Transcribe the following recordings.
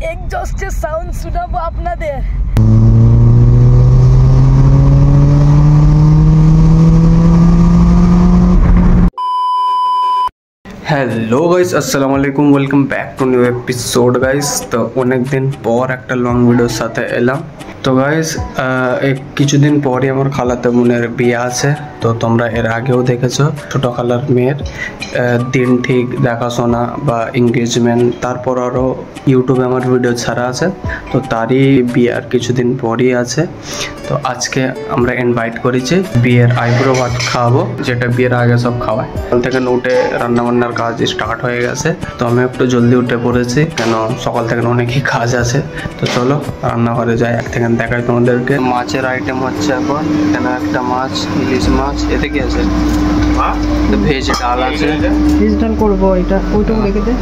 এক্সস্টের sound শোনাবো আপনাদের। Hello guys अस्सलाम वालेकुम welcome back to new episode guys. तो अनेक दिन पर एक लंग भिडियोर साथे एलाम। तो गाइस एक किछुदिन पर आमार खालातो बोनेर बिये आछे। तो तोमरा एर आगेओ देखेछो छोटो खालार मेयेर दिन ठीक देखाशोना बा एंगेजमेंट तारपर आरो यूट्यूबे आमार भिडियो छाड़ा आछे। तो तारই बियार किछुदिन परই आछे। तो आजके आमरा इनभाइट करेছি बिয়ের आईब्रो भात खाওয়াবো, যেটা বিয়ের আগে সব খাওয়ায়। সকাল থেকে উঠে রান্না বান্নার কাজ স্টার্ট হয়ে গেছে। তো আমি একটু জলদি উঠে পড়েছি, কেন সকাল থেকে অনেকই কাজ আছে। তো চলো রান্নাঘরে যাই, এক থেকে দেখাই তোমাদেরকে। মাছের আইটেম হচ্ছে এখন এখানে একটা মাছ, ইলিশ মাছ। এতে কি আছে? ভেজ ডাল আছে, ভেজ ডাল করবো। এটা ওইটা রেখে দে।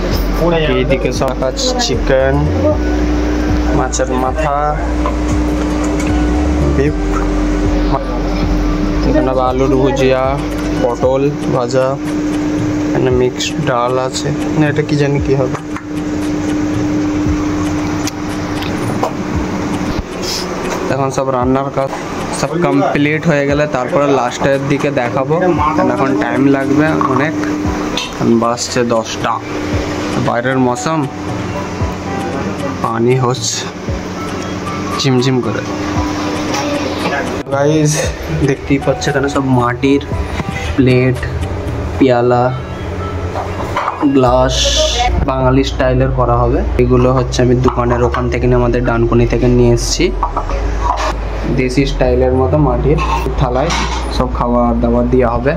এইদিকে সব আছে চিকেন, মাছের মাথা, বিফ, এখানে আলুর ভুজিয়া, পটল ভাজা, এখানে মিক্সড ডাল আছে। না এটা কি জানি কি হবে। এখন সব রান্নার কাজ সব কমপ্লিট হয়ে গেলে তারপরে লাস্টের দিকে দেখাবো। এখন টাইম লাগবে অনেক, বাজছে 10টা। বাইরের মৌসুম, পানি হচ্ছে ঝিমঝিম করে। গাইস দেখতেই পাচ্ছ এখানে সব মাটির প্লেট, পেয়ালা, গ্লাস বাঙালি স্টাইলের করা হবে। এগুলো হচ্ছে আমি দোকানের ওখান থেকে আমাদের ডানকুনি থেকে নিয়ে এসেছি। দেশি স্টাইলের মতো মাটির থালায় সব খাবার দাবার দেওয়া হবে।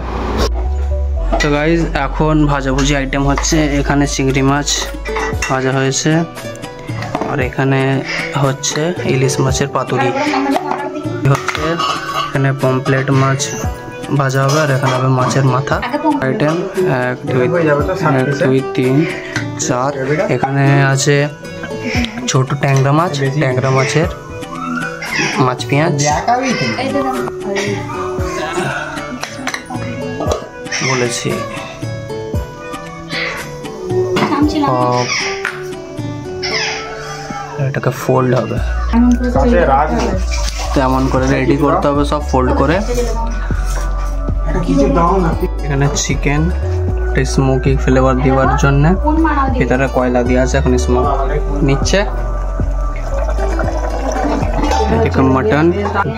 তো গাইস এখন ভাজাভুজি আইটেম হচ্ছে, এখানে চিংড়ি মাছ ভাজা হয়েছে, আর এখানে হচ্ছে ইলিশ মাছের পাতুরি হচ্ছে। এখানে পমপ্লেট মাছ ভাজা হবে, আর এখানে হবে মাছের মাথা আইটেম 1 2 3 4। এখানে আছে ছোট ট্যাংরা মাছ, ট্যাংরা মাছের মাছ পেঁয়াজ বলেছি। এটাকে ফোল্ড হবে, তেমন করে রেডি করতে হবে সব ফোল্ড করে। এখানে চিকেন স্মোকি ফ্লেভার দেওয়ার জন্য ভিতরে কয়লা দিয়ে আছে, এখন স্মোক নিচ্ছে। এদিকে মটন,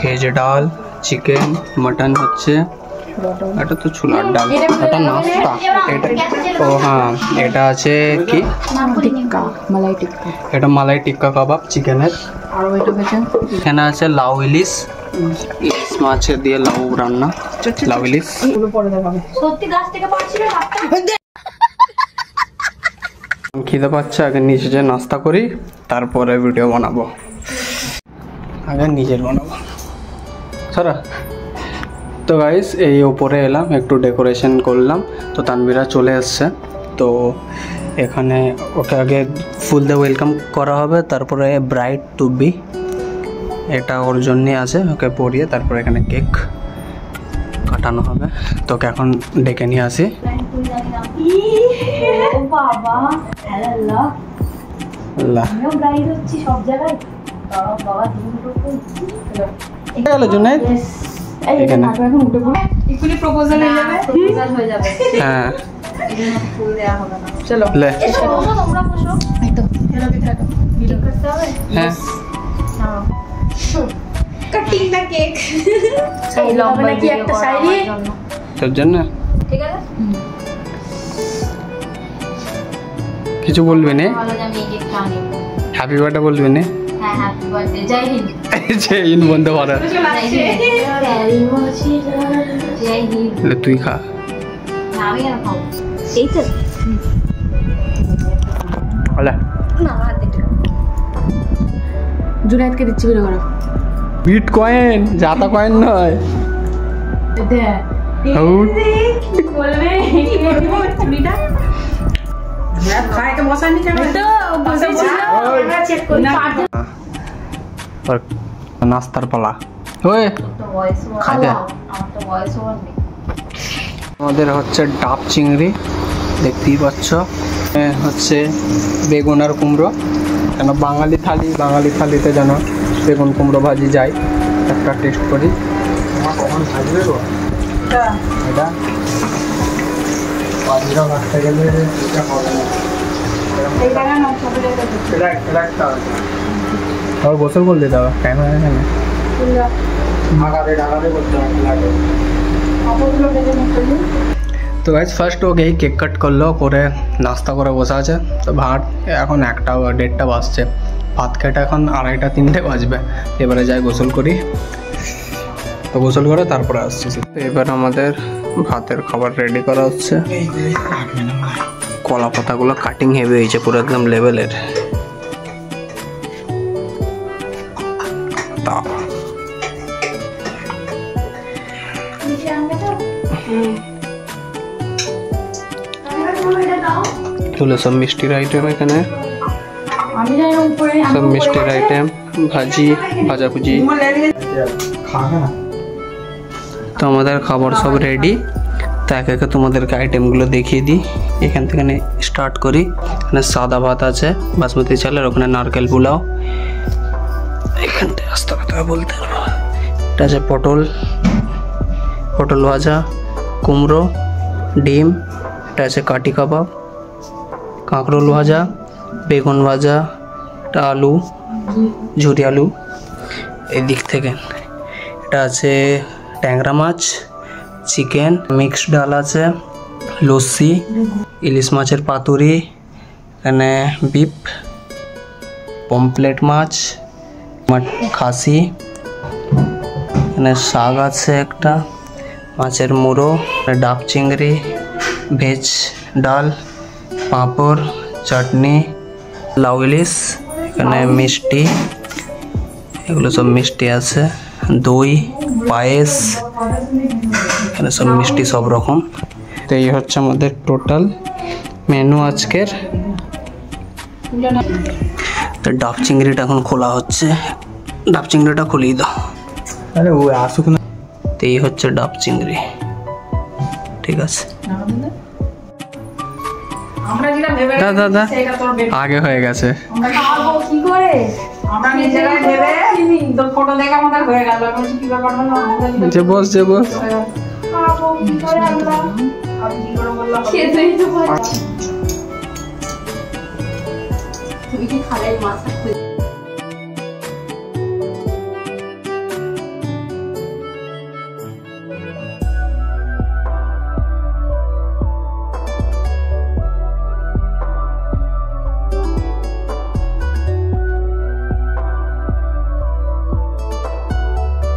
ভেজ ডাল, চিকেন, মটন হচ্ছে। এটা তো ছোলার ডাল, এটা নাস্তা। এটা ও হ্যাঁ, এটা আছে কি টিক্কা, মালাই টিক্কা। এটা মালাই টিক্কা কাবাব চিকেনের। আর ওইটা বেচেন। এখানে আছে লাউ ইলিশ, ইলিশ মাছের দিয়ে লাউ রান্না, লাউ ইলিশ। এগুলো পরে দেখাবে। সত্যি গাছ থেকে পাচ্ছিল ভাতটা। খিদে পাচ্ছে, আগে নিচে যে নাস্তা করি তারপরে ভিডিও বানাবো। আগে নিজের বানাবো সারা। তো গাইস এই ওপরে এলাম, একটু ডেকোরেশন করলাম। তো তানভীরা চলে এসছে। তো এখানে ওকে আগে ফুল দিয়ে ওয়েলকাম করা হবে, তারপরে ব্রাইড টু বি এটা ওর জন্যে আছে, ওকে পরিয়ে তারপরে এখানে কেক কাটানো হবে। তোকে এখন ডেকে নিয়ে আসি। জুনাইদ এখানে হ্যাঁ চলো লে হ্যাঁ কাটিং দা কেক। এই লম্বা কি একটা শাড়ি তোর জন্য, ঠিক আছে? কিছু বলবি না? হ্যাপি বার্থডে বলবি না? হ্যাঁ হ্যাপি বার্থডে, জয় হিন্দ। জয় হিন্দ বন্ধ করা। জয় হিন্দ। তুই খা। আমি আর খাও। এই তো হলা না হাত দে। জুনাইদকে দিচ্ছি ভিডিও করো। বিট কয়েন, জাতা কয়েন নয়। দে কি বলবে বিটা यार खाए के मौसम नहीं चल तो बसे আমরা চেক করি और नाश्तार पाला ओए तो वॉइस খাবে আমার তো ভয়েস ওভার নেই। আমাদের হচ্ছে ডাব চিংড়ি দেখতেই পাচ্ছ, হচ্ছে বেগুন আর কুমড়ো, কেন বাঙালি থালিতে যেন বেগুন কুমড়ো ভাজি যায়, একটা টেস্ট করি। কখন ভাজবে গো এটা? বাজিরা ভাজতে গেলে এটা হবে না। গোসল করলে দাও টাইম হয়ে গেছে না, ঢাকাতে করতে লাগে। তো গাইজ ফার্স্ট ও গিয়ে কেক কাট করলো, করে নাস্তা করে বসে আছে। তো ভাত এখন 1টা 1:30 বাজছে, ভাত খেতে এখন 2:30 3টে বাজবে। এবারে যাই গোসল করি, তো গোসল করে তারপরে আসছি। এবার আমাদের ভাতের খাবার রেডি করা হচ্ছে। কলা পাতাগুলো কাটিং হেভি হয়েছে, পুরো একদম লেভেলের। এগুলো সব মিষ্টির আইটেম, এখানে সব মিষ্টির আইটেম, ভাজাভুজি। তো আমাদের খাবার সব রেডি। তো একে একে তোমাদেরকে আইটেমগুলো দেখিয়ে দিই। এখান থেকে স্টার্ট করি। এখানে সাদা ভাত আছে বাসমতি চালের, ওখানে নারকেল পোলাও। এখান থেকে আস্তে কথা বলতে পারবো। এটা আছে পটল ভাজা, কুমড়ো, ডিম। এটা আছে কাটি কাবাব, কাঁকরোল ভাজা, বেগুন ভাজা, এটা আলু, ঝুরি আলু। এদিক থেকে এটা আছে ট্যাংরা মাছ, চিকেন, মিক্সড ডাল আছে, লস্যি, ইলিশ মাছের পাতুরি, এখানে বিফ, পমপ্লেট মাছ, খাসি, এখানে শাক আছে একটা, মাছের মুড়ো, ডাব চিংড়ি, ভেজ ডাল, পাঁপড়, চাটনি, লাউ ইলিশ, এখানে মিষ্টি, এগুলো সব মিষ্টি আছে, দই, পায়েস, এখানে সব মিষ্টি সব রকম। তো এই হচ্ছে আমাদের টোটাল মেনু আজকের। তো ডাব চিংড়িটা এখন খোলা হচ্ছে, ডাব চিংড়িটা খুলিয়ে দাও। আরে ও আসুক না। তো এই হচ্ছে ডাব চিংড়ি, ঠিক আছে। দাদা আগে হয়ে গেছে, যে বস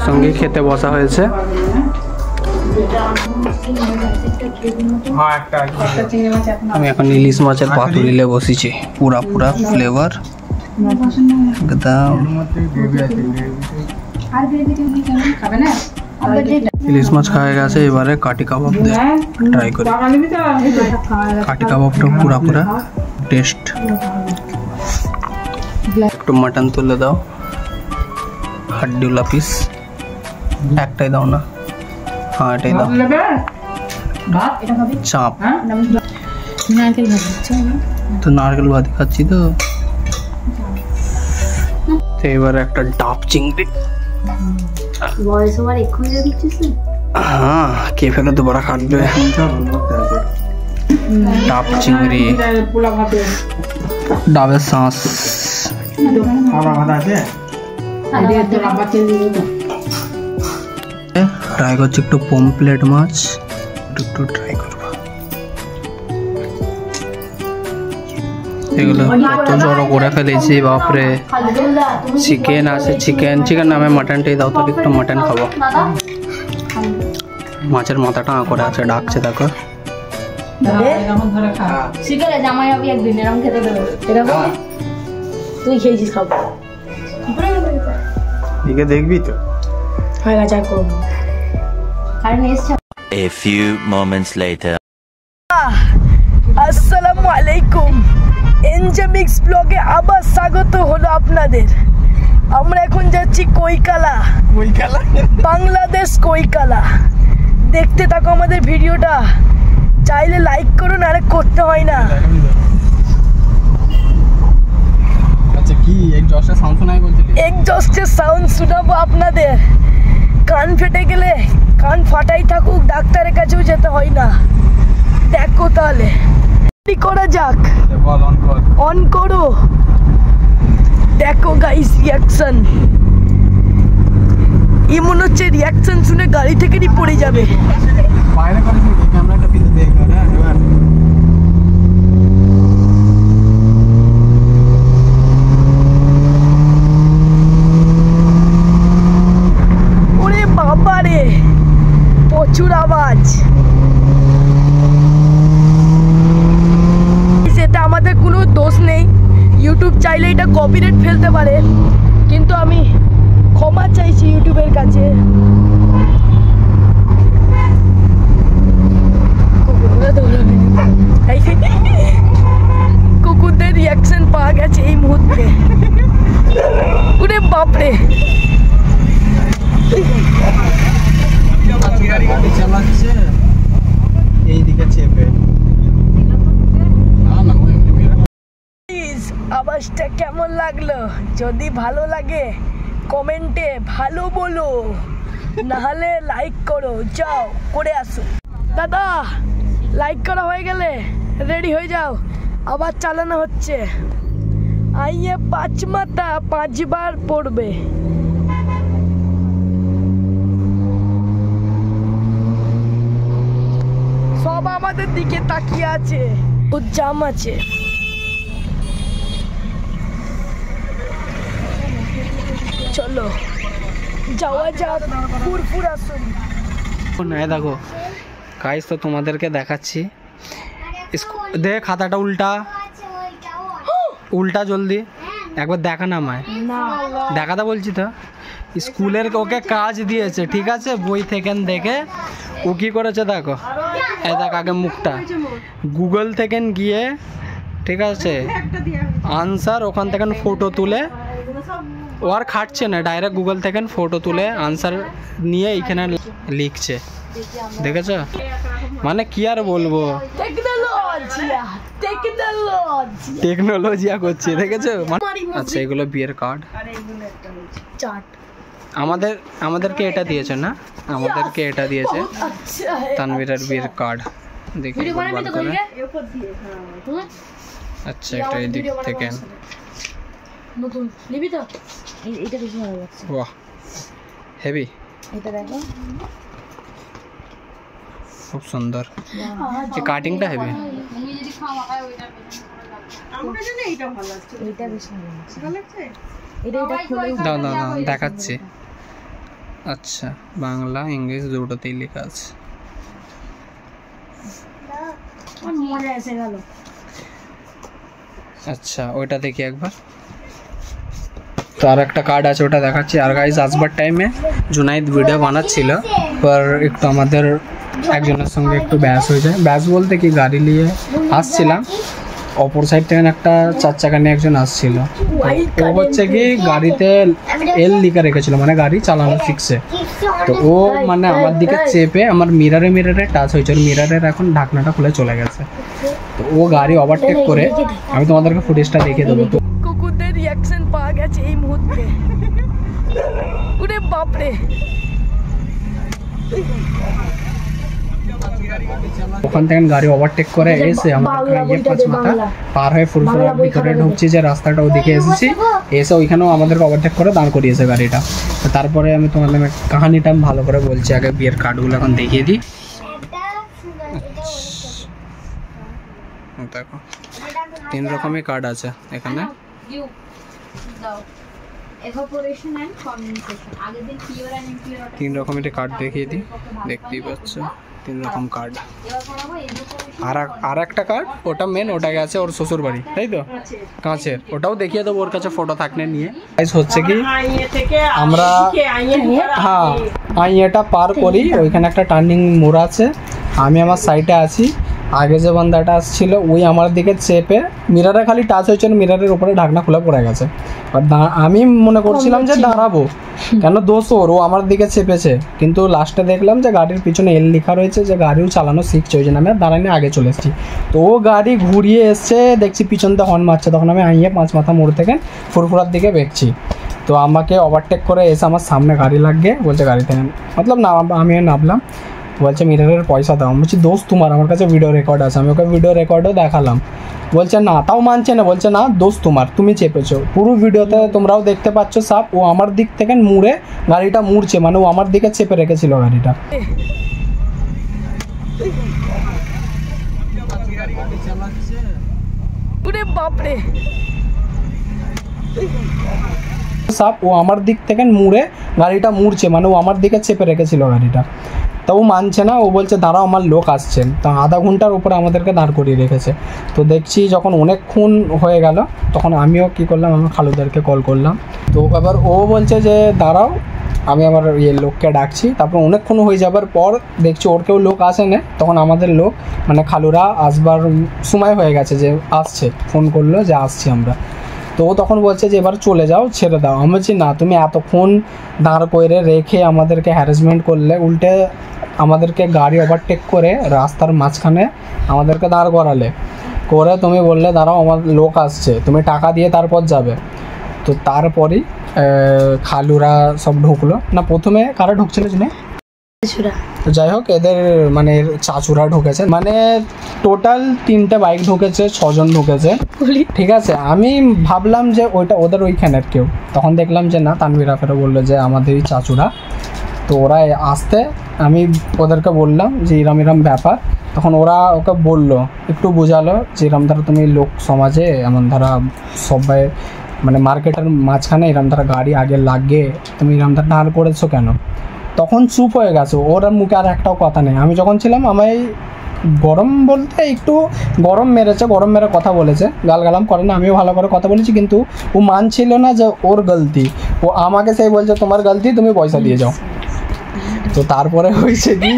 সঙ্গে খেতে বসা হয়েছে। আমি এখন ইলিশ মাছের পাতুরিলে বসেছি, পুরা ফ্লেভার একদম। ইলিশ মাছ খাওয়া গেছে, এবারে কাটি কাবাব ট্রাই করি। কাটি কাবাবটা পুরা টেস্ট। একটু মাটন তুলে দাও, হাড্ডিওয়ালা পিস একটাই দাও না। হ্যাঁ এটাই দাও। চাপ তো নারকেল ভাত খাচ্ছি তো। এবারে একটা ডাব চিংড়ি। হ্যাঁ কে ফেলে দুবার কাটবে। ডাব চিংড়ি, ডাবের শাঁস, ট্রাই করছি একটু পমপ্লেট মাছ, একটু ট্রাই করবো। এগুলো কত জড়ো করে ফেলেছি বাপরে। চিকেন আছে, চিকেন নামে মাটনটাই দাও তো, একটু মাটন খাবো। মাছের মাথাটা করে আছে, ডাকছে দেখো। দেখবি তো। A few moments later. আসসালামু আলাইকুম, এনজেমিক্স ব্লগে আবার স্বাগত হলো আপনাদের। আমরা এখন যাচ্ছি কৈকালা, বাংলাদেশ কৈকালা। দেখতে থাকো আমাদের ভিডিওটা, চাইলে লাইক করুন, আরে করতে হয় না। এক্সস্টের সাউন্ড শোনাবো আপনাদের। কান ফেটে গেলে কান ফাটাই থাকুক, ডাক্তারের কাছেও যেতে হয় না। দেখো তাহলে কি করা যাক, অন করো। দেখো গাইস রিয়াকশন, এই মনে হচ্ছে রিয়াকশন শুনে গাড়ি থেকেই পড়ে যাবে। ওরে বাবা রে, প্রচুর আওয়াজ। সেটা আমাদের কোনো দোষ নেই, ইউটিউব চাইলে এটা কপিরাইট ফেলতে পারে, কিন্তু আমি ক্ষমা চাইছি ইউটিউবের কাছে। কুকুরদের রিয়াকশন পাওয়া গেছে এই মুহূর্তে। ওরে বাপরে, আওয়াজটা কেমন লাগলো? যদি ভালো লাগে কমেন্টে ভালো বলো, নাহলে লাইক করো। যাও করে আসো। দাদা লাইক করা হয়ে গেলে রেডি হয়ে যাও, আবার চালানো হচ্ছে। আইয়ে 5 মাথা 5 বার পড়বে। সব আমাদের দিকে তাকিয়ে আছে, ওর জাম আছে। চলো যাওয়া যাক ফুরফুর আসুন। দেখো গাইস, তো তোমাদেরকে দেখাচ্ছি। দেখ খাতাটা উল্টা উল্টা, জলদি একবার দেখা না আমায়, দেখাতে বলছি তো। স্কুলের ওকে কাজ দিয়েছে, ঠিক আছে, বই থেকে দেখে ও কি করেছে দেখো। এই দেখ আগে মুখটা, গুগল থেকে গিয়ে, ঠিক আছে, আনসার ওখান থেকে ফটো তুলে, ও আর খাটছে না, ডাইরেক্ট গুগল থেকে ফটো তুলে আনসার নিয়ে এইখানে লিখছে, দেখেছ? মানে কি আর বলবো, টেকনোলজিয়া করছে, দেখেছো? আচ্ছা এগুলো বিয়ের কার্ড। আমাদেরকে এটা দিয়েছে না, আমাদেরকে এটা দিয়েছে তানভীরের বিয়ের কার্ড। দেখি আচ্ছা এটা এই দিক থেকে নতুন নিবি তো? এইটা বেশি ভালো লাগছে। বাহ হেভি, এটা দেখো খুব সুন্দর, এই কাটিংটা হেভি। তুমি যদি খাওয়া হয় ওইটা বেশি ভালো লাগছে। আমার জন্য এইটা ভালো লাগছে। এইটা বেশি ভালো লাগছে। ভালো লাগছে? এটা খুলে দাও দাও দাও দেখাচ্ছি। আচ্ছা বাংলা ইংলিশ দুটোতেই লেখা আছে। মনে এসে গেল। আচ্ছা ওইটা দেখি একবার। তো আর একটা কার্ড আছে, ওটা দেখাচ্ছি। আর গাইস আসবার টাইমে জুনাইদ ভিডিও বানাচ্ছিল, পর একটু আমাদের একজনের সঙ্গে একটু ব্যাস হয়ে যায়। ব্যাস বলতে কি, গাড়ি নিয়ে আসছিলাম, অপর সাইড থেকে একটা 4 চাকা নিয়ে একজন আসছিল। ও হচ্ছে কি গাড়িতে এল লিখা রেখেছিল, মানে গাড়ি চালানো শিখছে। তো ও মানে আমার দিকে চেপে আমার মিরারে টাচ হয়েছে, ওর মিরারের এখন ঢাকনাটা খুলে চলে গেছে। তো ও গাড়ি ওভারটেক করে, আমি তোমাদেরকে ফুটেজটা দেখিয়ে দেবো। তো কুকুরদের রিয়াকশন পাওয়া গেছে এই মুহূর্তে। ওরে বাপরে, ওখান থেকে গাড়ি ওভারটেক করে এসে আমাদের 5 মাথা পার হয়ে ফুরফুরার ভিতরে ঢুকছি, যে রাস্তাটা ওদিকে এসেছি, এসে ওইখানেও আমাদেরকে ওভারটেক করে দাঁড় করিয়েছে গাড়িটা। তারপরে আমি তোমাদের কাহিনিটা ভালো করে বলছি, আগে বিয়ের কার্ডগুলো এখন দেখিয়ে দিই। দেখো 3 রকমের কার্ড আছে এখানে। evaporation and condensation আগের দিন পিওর এন্ড ইমপিওর 3 রকমের কার্ড দেখিয়ে দিই, দেখতেই পাচ্ছ 3 রকম কার্ড। আর একটা কার্ড, ওটা মেন, ওটা গেছে ওর শ্বশুর বাড়ি, তাই তো, কাঁচের, ওটাও দেখিয়ে দেবো ওর কাছে ফটো থাকলে নিয়ে। হচ্ছে কি আমরা হ্যাঁ এটা পার করি, ওইখানে একটা টার্নিং মোড় আছে, আমি আমার সাইডে আছি, আগে যে বান্দাটা আসছিল ওই আমার দিকে চেপে মিরারে খালি টাচ হয়েছিল, মিরারের উপরে ঢাকনা খোলা পড়ে গেছে। আর আমি মনে করছিলাম যে দাঁড়াবো, কেন দোষ ওর, ও আমার দিকে চেপেছে। কিন্তু লাস্টে দেখলাম যে গাড়ির পিছনে এল লেখা রয়েছে, যে গাড়িও চালানো শিখছে, ওই জন্য আমি আর দাঁড়ানি আগে চলে এসেছি। তো ও গাড়ি ঘুরিয়ে এসছে, দেখছি পিছনতে হর্ন মারছে, তখন আমি আইয়ে 5 মাথা মোড় থেকে ফুরফুরার দিকে বেঁকছি। তো আমাকে ওভারটেক করে এসে আমার সামনে গাড়ি লাগিয়ে বলছে গাড়ি থেকে, মতলব না আমিও নামলাম, বলছে মিরারের পয়সা দাও। আমি বলছি দোস্ত তোমার, আমার কাছে ভিডিও রেকর্ড আছে। আমি ওকে ভিডিও রেকর্ডও দেখালাম, বলছে না, তাও মানছে না, বলছে না দোস্ত তোমার, তুমি চেপেছো। পুরো ভিডিওতে তোমরাও দেখতে পাচ্ছ সাপ, ও আমার দিক থেকে মুড়ে গাড়িটা মুড়ছে, মানে ও আমার দিকে চেপে রেখেছিল গাড়িটা। বাপরে সাপ, ও আমার দিক থেকে মুড়ে গাড়িটা মুড়ছে, মানে ও আমার দিকে চেপে রেখেছিল গাড়িটা। তাও মানছে না, ও বলছে দাঁড়াও আমার লোক আসছেন। তা আধা ঘন্টার উপরে আমাদেরকে দাঁড় করিয়ে রেখেছে। তো দেখছি যখন অনেকক্ষণ হয়ে গেল, তখন আমিও কী করলাম, আমার খালুদেরকে কল করলাম। তো এবার ও বলছে যে দাঁড়াও, আমি আমার লোককে ডাকছি। তারপর অনেকক্ষণ হয়ে যাবার পর দেখছি ওর কেউ লোক আসে না, তখন আমাদের লোক মানে খালুরা আসবার সময় হয়ে গেছে, যে আসছে, ফোন করলো যে আসছি আমরা। তো ও তখন বলছে যে এবার চলে যাও, ছেড়ে দাও। আমি বলছি না, তুমি এতক্ষণ দাঁড় করে রেখে আমাদেরকে হ্যারাসমেন্ট করলে, উল্টে আমাদেরকে গাড়ি ওভারটেক করে রাস্তার মাঝখানে আমাদেরকে দাঁড় করালে, করে তুমি বললে দাঁড়াও আমার লোক আসছে, তুমি টাকা দিয়ে তারপর যাবে। তো তারপরই খালুরা সব ঢুকলো না, প্রথমে কারা ঢুকছিল জানে, তো যাই হোক এদের মানে চাচুরা ঢুকেছে, মানে টোটাল 3টে বাইক ঢুকেছে, 6 জন ঢুকেছে, ঠিক আছে। আমি ভাবলাম যে ওইটা ওদের ওইখানের কেউ, তখন দেখলাম যে না, তানভীরা ফেরো বললো যে আমাদেরই চাচুরা। তো ওরা আসতে আমি ওদেরকে বললাম যে এরম এরম ব্যাপার, তখন ওরা ওকে বললো, একটু বোঝালো যে এরম ধারা তুমি লোক সমাজে এমন ধারা সবাই মানে মার্কেটের মাঝখানে এরম ধারা গাড়ি আগে লাগিয়ে তুমি এরম ধারা দাঁড় করেছো কেন। তখন চুপ হয়ে গেছে, ওর মুখে আর একটাও কথা নেই। আমি যখন ছিলাম আমায় গরম বলতে একটু গরম মেরেছে, গরম মেরে কথা বলেছে, গালগালাম করে না, আমিও ভালো করে কথা বলেছি, কিন্তু ও মানছিল না যে ওর গলতি। ও আমাকে সেই বলছে তোমার গলতি, তুমি পয়সা দিয়ে যাও। তো তারপরে হয়েছে কি,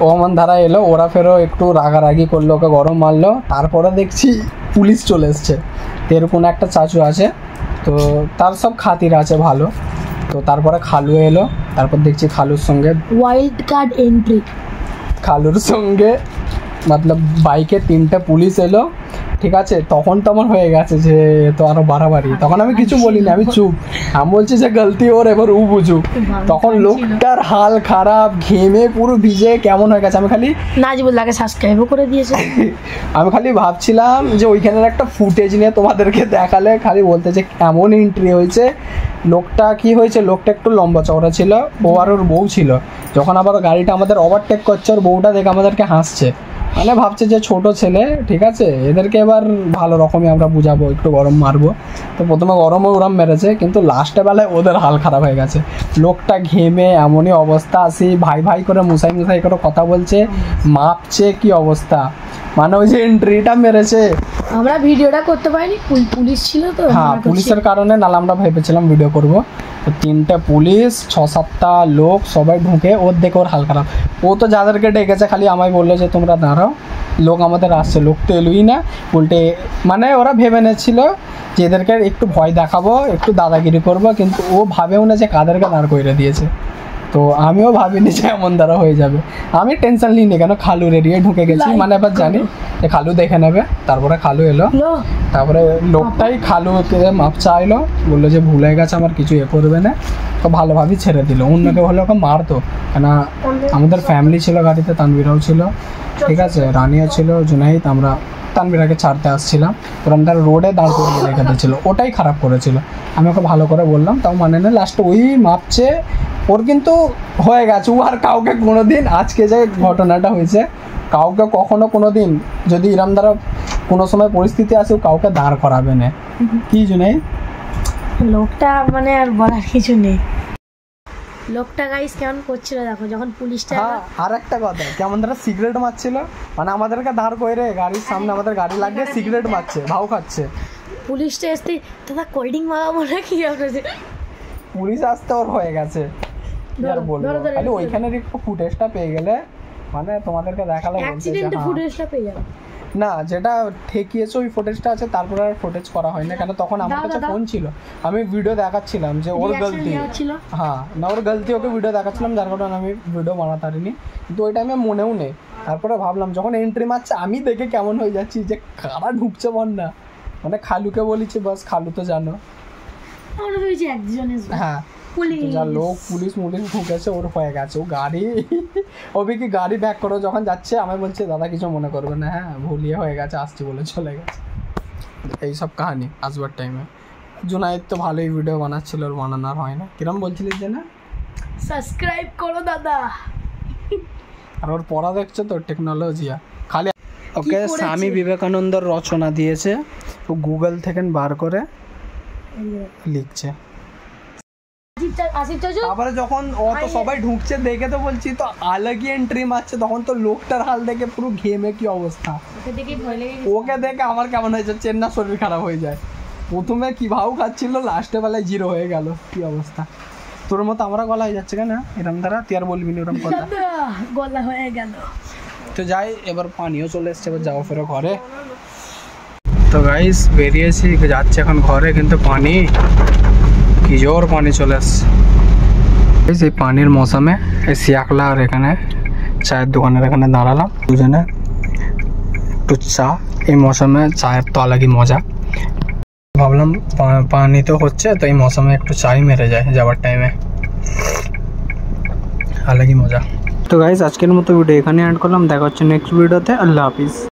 ও আমার ধারা এলো, ওরা ফেরো একটু রাগারাগি করলো, ওকে গরম মারলো। তারপরে দেখছি পুলিশ চলে এসছে, এর কোনো একটা চাচু আছে, তো তার সব খাতির আছে ভালো। তো তারপরে খালু এলো, তারপর দেখছি খালুর সঙ্গে ওয়াইল্ড কার্ড এন্ট্রি, খালুর সঙ্গে মতলব বাইকে 3টে পুলিশ এলো, ঠিক আছে। তখন তো আমার হয়ে গেছে যে তো আরো বাড়াবাড়ি, তখন আমি কিছু বলিনি, আমি চুপ। আমি বলছি যে গলতি ওর, এবার ও বুঝুক। তখন লোকটার হাল খারাপ, ঘেমে পুরো ভিজে কেমন হয়ে গেছে। আমি খালি নাজিবুল্লাহকে সাবস্ক্রাইবও করে দিয়েছে। আমি খালি ভাবছিলাম যে ওইখানের একটা ফুটেজ নিয়ে তোমাদেরকে দেখালে খালি বলতে যে কেমন এন্ট্রি হয়েছে। লোকটা কি হয়েছে, লোকটা একটু লম্বা চওড়া ছিল, ও আর ওর বউ ছিল। যখন আবার গাড়িটা আমাদের ওভারটেক করছে, ওর বউটা দেখে আমাদেরকে হাসছে, মানে ভাবছে যে ছোট ছেলে, ঠিক আছে, এদেরকে এবার ভালো রকমই আমরা বুঝাবো, একটু গরম মারবো। তো প্রথমে গরমও ওরম মেরেছে, কিন্তু লাস্টে বেলায় ওদের হাল খারাপ হয়ে গেছে। লোকটা ঘেমে এমনই অবস্থা, আসি ভাই ভাই করে মুসাই মুসাই করে কথা বলছে, মাপছে, কি অবস্থা, মানে ওই যে এন্ট্রিটা মেরেছে। আমরা ভিডিওটা করতে পারিনি, পুলিশ ছিল তো। হ্যাঁ, পুলিশের কারণে নাহলে আমরা ভেবেছিলাম ভিডিও করব। তো 3টে পুলিশ, 6-7টা লোক সবাই ঢুকে ওর দেখে ওর হাল খারাপ। ও তো যাদেরকে ডেকেছে খালি আমায় বললো যে তোমরা দাঁড়াও, লোক আমাদের আসছে। লোক তো এলোই না, উল্টে মানে ওরা ভেবে নিচ্ছিল যে এদেরকে একটু ভয় দেখাবো, একটু দাদাগিরি করবো, কিন্তু ও ভাবেও না যে কাদেরকে দাঁড় করে দিয়েছে। তো আমিও ভাবিনি যে এমন দ্বারা হয়ে যাবে। আমি টেনশন নিইনি, কেন খালু রেডিয়ে ঢুকে গেছি, মানে এবার জানি যে খালু দেখে নেবে। তারপরে খালু এলো, তারপরে লোকটাই খালুকে মাপ চাইলো, বললো যে ভুলে গেছে, আমার কিছু এ করবে না। তো ভালোভাবেই ছেড়ে দিল। অন্য কেউ হলে ওকে মারতো, কেন আমাদের ফ্যামিলি ছিল গাড়িতে, তানভীরাও ছিল, ঠিক আছে, রানিও ছিল, জুনাইদ। আমরা তানভীরাকে ছাড়তে আসছিলাম, ওরম তার রোডে দাঁড় করে রেখে দিয়েছিল, ওটাই খারাপ করেছিল। আমি ওকে ভালো করে বললাম, তাও মানে না, লাস্টে ওই মাপছে। ওর কিন্তু হয়ে গেছে, ও আর কাউকে কোনো দিন, আজকে যে ঘটনাটা হয়েছে, কাউকে কখনো কোনো দিন যদি এরম দ্বারা কোনো সময় পরিস্থিতি আসে, কাউকে দাঁড় করাবে না। কি জন্যই লোকটা মানে আর বলার কিছু নেই। লোকটা গাইস কেমন করছিল দেখো, যখন পুলিশটা। আর একটা কথা, কেমন তারা সিগারেট মারছিল, মানে আমাদেরকে দাঁড় করে গাড়ির সামনে, আমাদের গাড়ি লাগিয়ে সিগারেট মারছে, ভাও খাচ্ছে। পুলিশটা আসতে দাদা কোল্ড ড্রিঙ্ক মাগাবো না কি আপনাদের, পুলিশ আসতে ওর হয়ে গেছে, কি আর বলবো। খালি ওইখানের একটু ফুটেজটা পেয়ে গেলে মানে তোমাদেরকে দেখালে বলতে যে অ্যাক্সিডেন্টে হ্যাঁ। ফুটেজটা পেয়ে যাবে। না যেটা ঠেকিয়েছে ওই ফুটেজটা আছে, তারপরে আর ফুটেজ করা হয় না, কেন তখন আমার দাও, কাছে দাও। ফোন ছিল, আমি ভিডিও দেখাচ্ছিলাম যে ওর Reaction গলতি। নেওয়া ছিল। হ্যাঁ না ওর গলতি, ওকে ভিডিও দেখাচ্ছিলাম, যার কারণে আমি ভিডিও বানাতে পারিনি, কিন্তু ওই টাইমে মনেও নেই। তারপরে ভাবলাম যখন এন্ট্রি মারছে আমি দেখে কেমন হয়ে যাচ্ছি যে কারা ঢুকছে বল না, মানে খালুকে বলেছি, বাস খালু তো জানো। আমরা ভেবেছি একজনের হ্যাঁ পুলিশ। যা লোক পুলিশ ঢুকেছে, ওর হয়ে গেছে, ও গাড়ি ওবি কি গাড়ি ব্যাক করো যখন যাচ্ছে, আমি বলছি দাদা কিছু মনে করবে না, হ্যাঁ ভুলিয়ে হয়ে গেছে, আসছি বলে চলে গেছে। এইসব কাহিনি আসবার টাইমে। জুনাইদ তো ভালোই ভিডিও বানাচ্ছিল, ওর বানানোর হয় না। কিরম বলছিলিস যে না? সাবস্ক্রাইব করো দাদা। আর ওর পড়া দেখছো তো, টেকনোলজিয়া খালি। ওকে করেছে? স্বামী বিবেকানন্দর রচনা দিয়েছে, ও গুগল থেকে বার করে লিখছে। আসিফ চাচু তারপরে যখন ও তো সবাই ঢুকছে দেখে তো বলছি তো আলাগই এন্ট্রি মারছে, তখন তো লোকটার হাল দেখে পুরো ঘেমে কি অবস্থা। ওকে দেখে ভয় লেগে ওকে দেখে আমার কেমন হয়েছে, চেন্না শরীর খারাপ হয়ে যায়। প্রথমে কি ভাও খাচ্ছিল, লাস্টে বেলায় 0 হয়ে গেল, কি অবস্থা। তোর মতো আমরা গলা হয়ে যাচ্ছে কেন এরম দ্বারা, তুই আর বলবি না ওরম কথা। গলা হয়ে গেল। তো যাই, এবার পানিও চলে এসছে, এবার যাও ফেরো ঘরে। তো গাইস বেরিয়েছি, যাচ্ছে এখন ঘরে, কিন্তু পানি কি জোর পানি চলে এসছে। এই পানির মৌসুমে এই শিয়াকলা আর এখানে চায়ের দোকানের এখানে দাঁড়ালাম দুজনে, একটু চা। এই মৌসুমে চায়ের তো আলাদা মজা। ভাবলাম পানি তো হচ্ছে, তো এই মৌসুমে একটু চাই মেরে যায় যাওয়ার টাইমে, আলাদা মজা। তো গাইস আজকের মতো ভিডিও এখানে এন্ড করলাম, দেখা হচ্ছে নেক্সট ভিডিওতে। আল্লাহ হাফিজ।